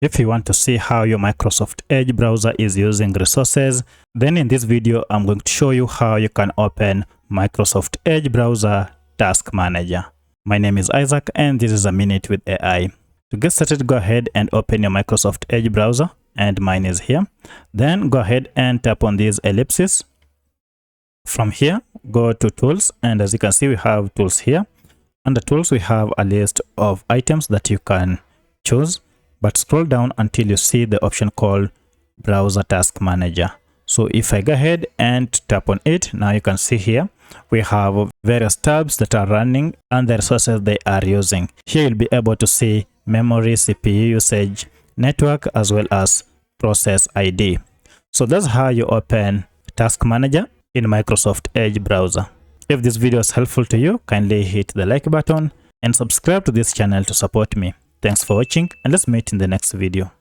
If you want to see how your Microsoft Edge browser is using resources, then in this video, I'm going to show you how you can open Microsoft Edge browser task manager. My name is Isaac and this is a minute with AI. To get started, go ahead and open your Microsoft Edge browser, and mine is here. Then go ahead and tap on these ellipses. From here, go to tools, and as you can see, we have tools here. Under tools, we have a list of items that you can choose, but scroll down until you see the option called browser task manager. So if I go ahead and tap on it, now you can see here we have various tabs that are running and the resources they are using. Here you'll be able to see memory, CPU usage, network, as well as process ID. So that's how you open task manager in Microsoft Edge browser. If this video is helpful to you, kindly hit the like button and subscribe to this channel to support me. Thanks for watching, and let's meet in the next video.